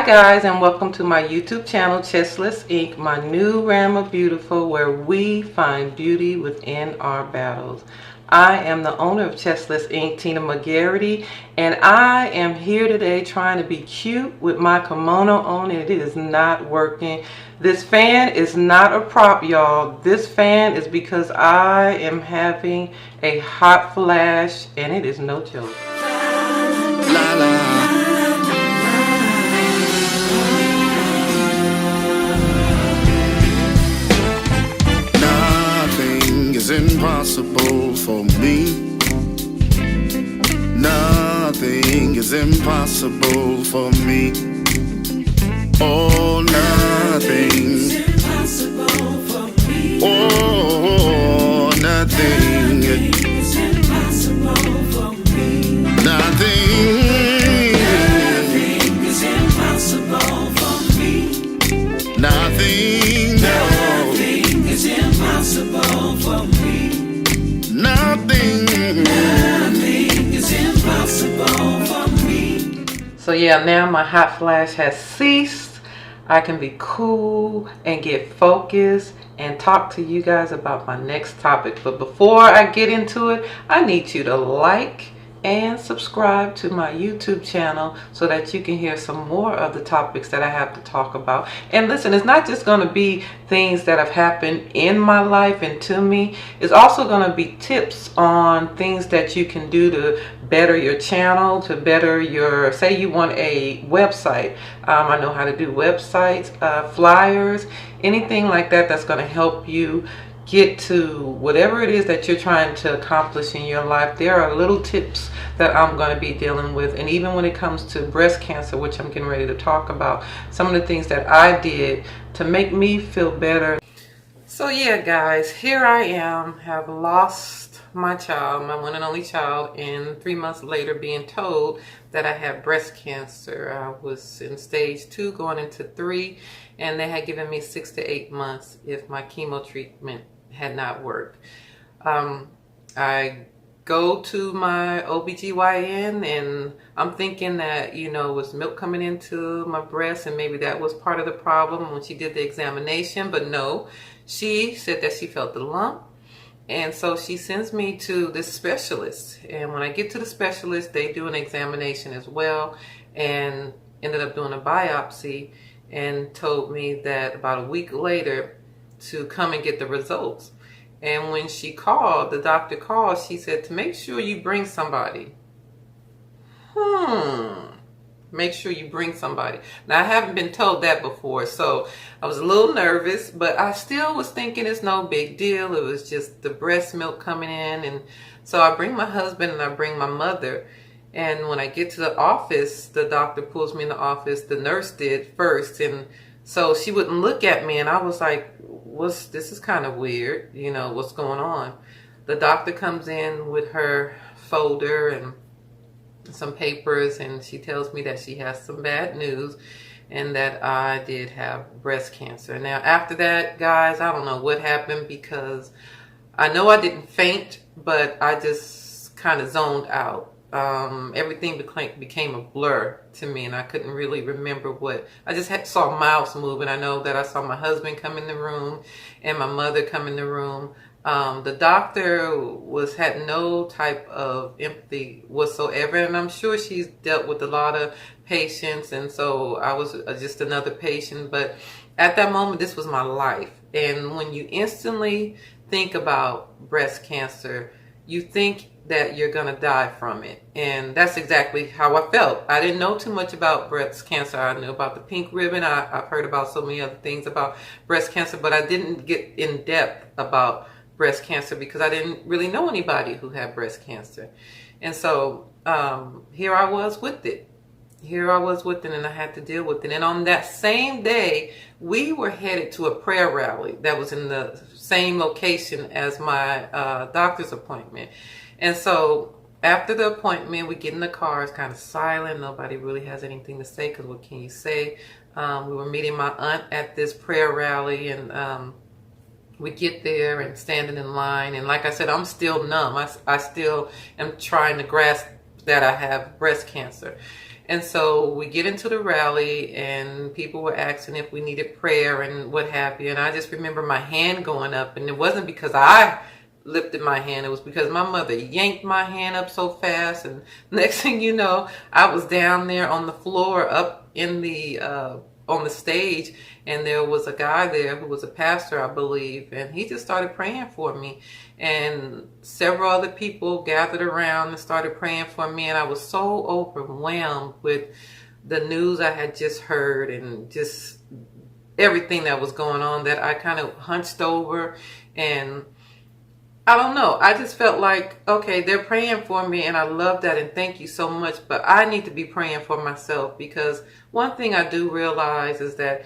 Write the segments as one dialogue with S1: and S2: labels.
S1: Hi guys, and welcome to my YouTube channel, Chestless Inc., my new realm of beautiful where we find beauty within our battles. I am the owner of Chestless Inc., Tina McGarity, and I am here today trying to be cute with my kimono on. It is not working. This fan is not a prop, y'all. This fan is because I am having a hot flash, and it is no joke. La, la.
S2: Impossible for me. Nothing is impossible for me. Oh, nothing is impossible for me. Oh, nothing is impossible for me. Nothing is impossible for me. Nothing is impossible for me. Nothing is impossible for me.
S1: So yeah, now my hot flash has ceased. I can be cool and get focused and talk to you guys about my next topic. But before I get into it, I need you to like and subscribe to my YouTube channel so that you can hear some more of the topics that I have to talk about. And listen, it's not just going to be things that have happened in my life and to me. It's also going to be tips on things that you can do to better your channel, to better your, say you want a website. I know how to do websites, flyers, anything like that that's going to help you get to whatever it is that you're trying to accomplish in your life. There are little tips that I'm going to be dealing with, and even when it comes to breast cancer, which I'm getting ready to talk about, some of the things that I did to make me feel better. So yeah guys, here I am, have lost my child, my one and only child, and 3 months later being told that I have breast cancer. I was in stage 2 going into 3, and they had given me 6 to 8 months if my chemo treatment had not worked. I go to my OBGYN and I'm thinking that, you know, was milk coming into my breast and maybe that was part of the problem when she did the examination, but no, she said that she felt the lump. And so she sends me to this specialist, and when I get to the specialist, they do an examination as well and ended up doing a biopsy and told me that about a week later to come and get the results. And when she called, the doctor called, she said to make sure you bring somebody. Make sure you bring somebody. Now, I haven't been told that before, so I was a little nervous, but I still was thinking it's no big deal. It was just the breast milk coming in. And so I bring my husband and I bring my mother. And when I get to the office, the doctor pulls me in the office. The nurse did first. And so she wouldn't look at me. And I was like, this is kind of weird. You know, what's going on? The doctor comes in with her folder and some papers, and she tells me that she has some bad news and that I did have breast cancer. Now, after that, guys, I don't know what happened, because I know I didn't faint, but I just kind of zoned out. Everything became a blur to me, and I couldn't really remember what. I just saw mouths moving. I know that I saw my husband come in the room and my mother come in the room. The doctor had no type of empathy whatsoever, and I'm sure she's dealt with a lot of patients, and so I was just another patient. But at that moment, this was my life. And when you instantly think about breast cancer, you think that you're gonna die from it, and that's exactly how I felt. I didn't know too much about breast cancer. I knew about the pink ribbon. I've heard about so many other things about breast cancer, but I didn't get in depth about breast cancer because I didn't really know anybody who had breast cancer. And so here I was with it. And I had to deal with it. And on that same day, we were headed to a prayer rally that was in the same location as my doctor's appointment. And so after the appointment, we get in the car. It's kind of silent. Nobody really has anything to say, because what can you say? We were meeting my aunt at this prayer rally, and we get there and standing in line. And like I said, I'm still numb. I still am trying to grasp that I have breast cancer. And so we get into the rally and people were asking if we needed prayer and what have you. And I just remember my hand going up, and it wasn't because I lifted my hand. It was because my mother yanked my hand up so fast. And next thing you know, I was down there on the floor up in the, on the stage, and there was a guy there who was a pastor, I believe, and he just started praying for me. And several other people gathered around and started praying for me, and I was so overwhelmed with the news I had just heard and just everything that was going on that I kind of hunched over, and I don't know. I just felt like, okay, they're praying for me, and I love that, and thank you so much, but I need to be praying for myself, because one thing I do realize is that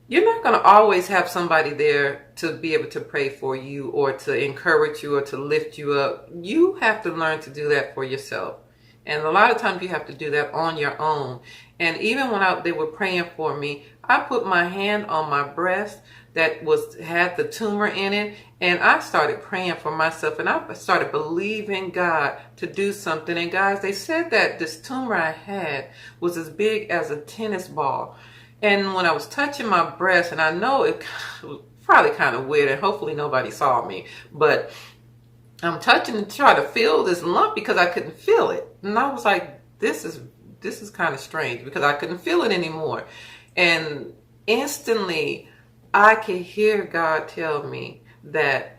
S1: you're not going to always have somebody there to be able to pray for you or to encourage you or to lift you up. You have to learn to do that for yourself. And a lot of times you have to do that on your own. And even when they were praying for me, I put my hand on my breast that had the tumor in it, and I started praying for myself, and I started believing God to do something. And guys, they said that this tumor I had was as big as a tennis ball. And when I was touching my breast, and I know it was probably kind of weird, and hopefully nobody saw me, but I'm touching to try to feel this lump because I couldn't feel it. And I was like, this is kind of strange, because I couldn't feel it anymore. And instantly I could hear God tell me that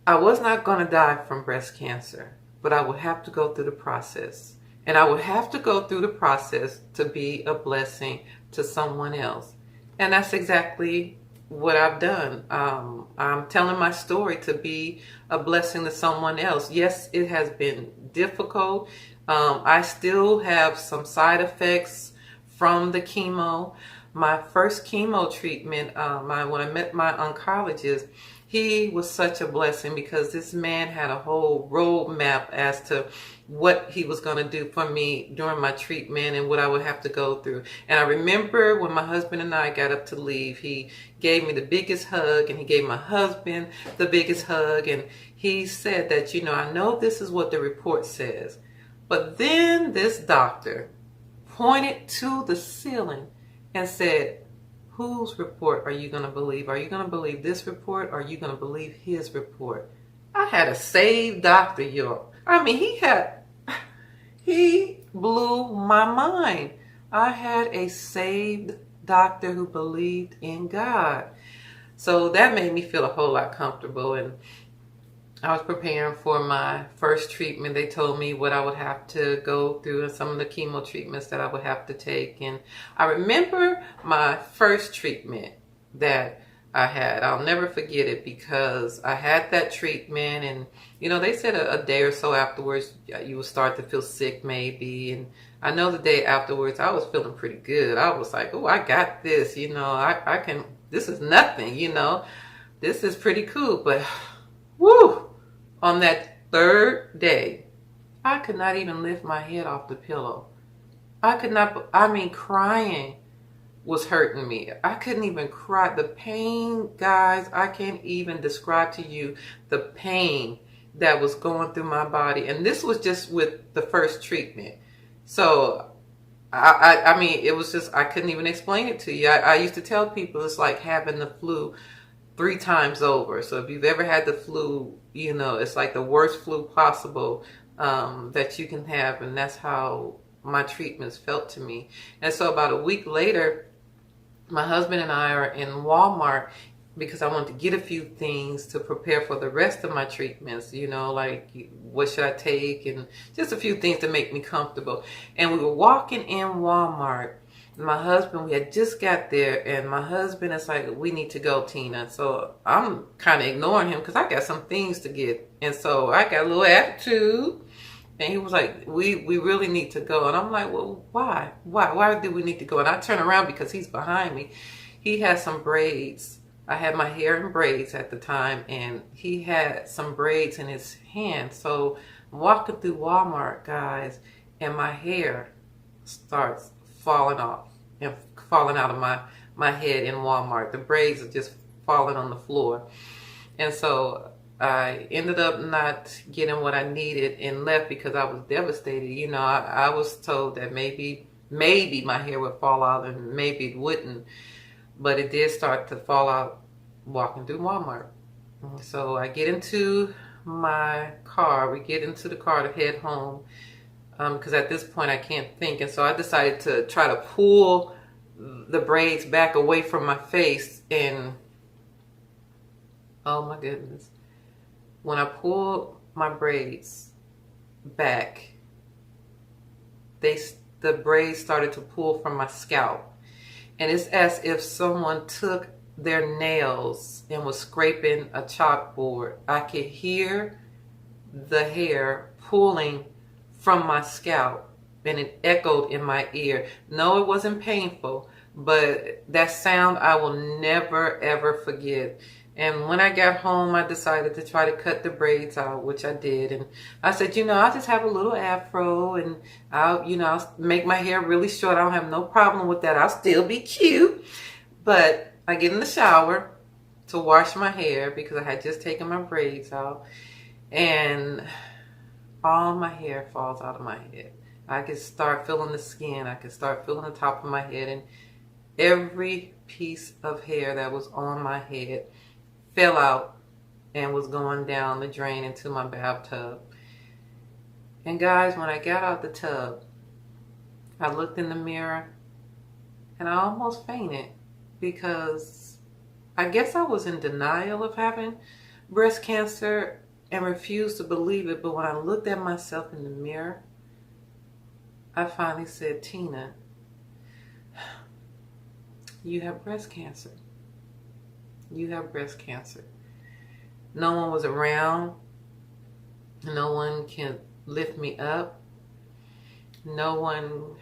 S1: I was not going to die from breast cancer, but I would have to go through the process. And I would have to go through the process to be a blessing to someone else. And that's exactly what I've done. I'm telling my story to be a blessing to someone else. Yes, it has been difficult. I still have some side effects from the chemo. My first chemo treatment, when I met my oncologist, he was such a blessing, because this man had a whole roadmap as to what he was going to do for me during my treatment and what I would have to go through. And I remember when my husband and I got up to leave, he gave me the biggest hug, and he gave my husband the biggest hug. And he said that, I know this is what the report says. But then this doctor pointed to the ceiling and said, whose report are you going to believe? Are you going to believe this report, or are you going to believe his report? I had a saved doctor, y'all. I mean, he blew my mind. I had a saved doctor who believed in God. So that made me feel a whole lot comfortable. And I was preparing for my first treatment. They told me what I would have to go through and some of the chemo treatments that I would have to take. And I remember my first treatment that I had. I'll never forget it, because I had that treatment, and they said a day or so afterwards you would start to feel sick maybe. And I know the day afterwards I was feeling pretty good. I was like, oh, I got this, I can, this is nothing, this is pretty cool. But woo, on that third day, I could not even lift my head off the pillow. I could not, crying was hurting me. I couldn't even cry. The pain, guys, I can't even describe to you the pain that was going through my body. And this was just with the first treatment. So, it was just, I couldn't even explain it to you. I used to tell people it's like having the flu 3 times over. So if you've ever had the flu, it's like the worst flu possible that you can have. And that's how my treatments felt to me. And so about a week later, my husband and I are in Walmart, because I wanted to get a few things to prepare for the rest of my treatments, like what should I take, and just a few things to make me comfortable. And we were walking in Walmart. My husband, we had just got there, and my husband is like, we need to go, Tina. So I'm kind of ignoring him because I got some things to get. And so I got a little attitude. And he was like, we really need to go. And I'm like, well, why? Why do we need to go? And I turn around because he's behind me. He had some braids. I had my hair in braids at the time, and he had some braids in his hand. So I'm walking through Walmart, guys, and my hair starts falling off and falling out of my head in Walmart. The braids are just falling on the floor. And so I ended up not getting what I needed and left because I was devastated. You know, I was told that maybe my hair would fall out and maybe it wouldn't, but it did start to fall out walking through Walmart. So I get into my car. We get into the car to head home because at this point I can't think. And so I decided to try to pull the braids back away from my face. And oh my goodness. When I pulled my braids back, the braids started to pull from my scalp. And it's as if someone took their nails and was scraping a chalkboard. I could hear the hair pulling from my scalp, and it echoed in my ear. No, it wasn't painful, but that sound I will never ever forget. And when I got home, I decided to try to cut the braids out, which I did. And I said, you know, I'll just have a little afro and I'll make my hair really short. I don't have no problem with that. I'll still be cute. But I get in the shower to wash my hair because I had just taken my braids out. And all my hair falls out of my head. I can start feeling the skin. I can start feeling the top of my head. And every piece of hair that was on my head fell out and was going down the drain into my bathtub. And guys, when I got out the tub, I looked in the mirror and I almost fainted because I guess I was in denial of having breast cancer and refused to believe it. But when I looked at myself in the mirror, I finally said, Tina, you have breast cancer. You have breast cancer. No one was around. No one can lift me up. No one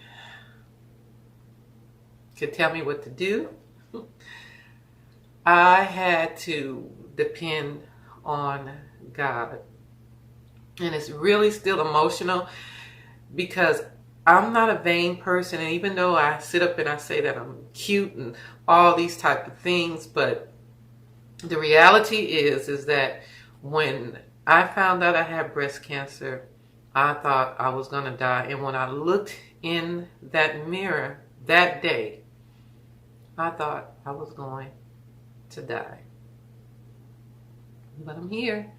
S1: could tell me what to do. I had to depend on God. And it's really still emotional because I'm not a vain person. And even though I sit up and I say that I'm cute and all these type of things, but the reality is that when I found out I had breast cancer, I thought I was going to die. And when I looked in that mirror that day, I thought I was going to die. But I'm here.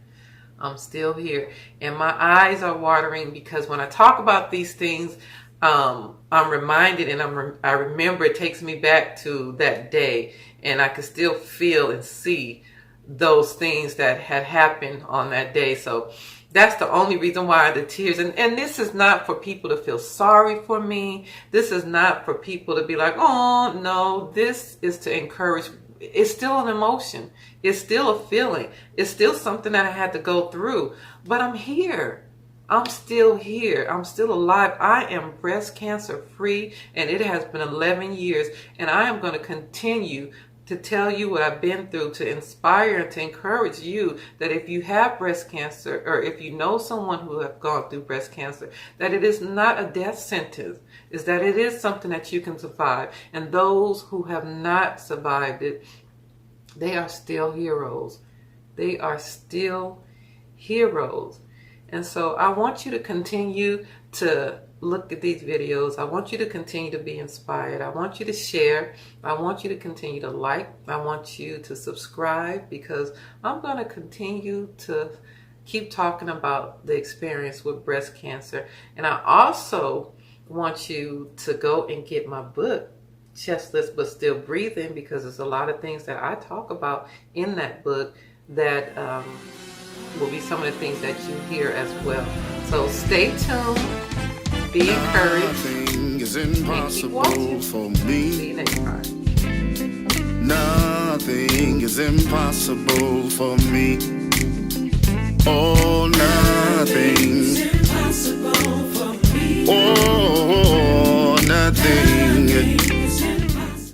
S1: I'm still here. And my eyes are watering because when I talk about these things, I'm reminded and I remember it takes me back to that day. And I can still feel and see those things that had happened on that day. So that's the only reason why the tears. And this is not for people to feel sorry for me. This is not for people to be like, oh, no. This is to encourage. It's still an emotion. It's still a feeling. It's still something that I had to go through. But I'm here. I'm still here. I'm still alive. I am breast cancer free, and it has been 11 years. And I am going to continue to tell you what I've been through, to inspire and to encourage you that if you have breast cancer, or if you know someone who have gone through breast cancer, that it is not a death sentence, is that it is something that you can survive. And those who have not survived it, they are still heroes. They are still heroes. And so I want you to continue to look at these videos. I want you to continue to be inspired. I want you to share. I want you to continue to like. I want you to subscribe because I'm going to continue to keep talking about the experience with breast cancer. And I also want you to go and get my book, Chestless But Still Breathing, because there's a lot of things that I talk about in that book that will be some of the things that you hear as well. So stay tuned. Be encouraged.
S2: Nothing is impossible for me.
S1: See you next time.
S2: Nothing is impossible for me. Oh, nothing.
S3: Impossible for me.
S2: Oh,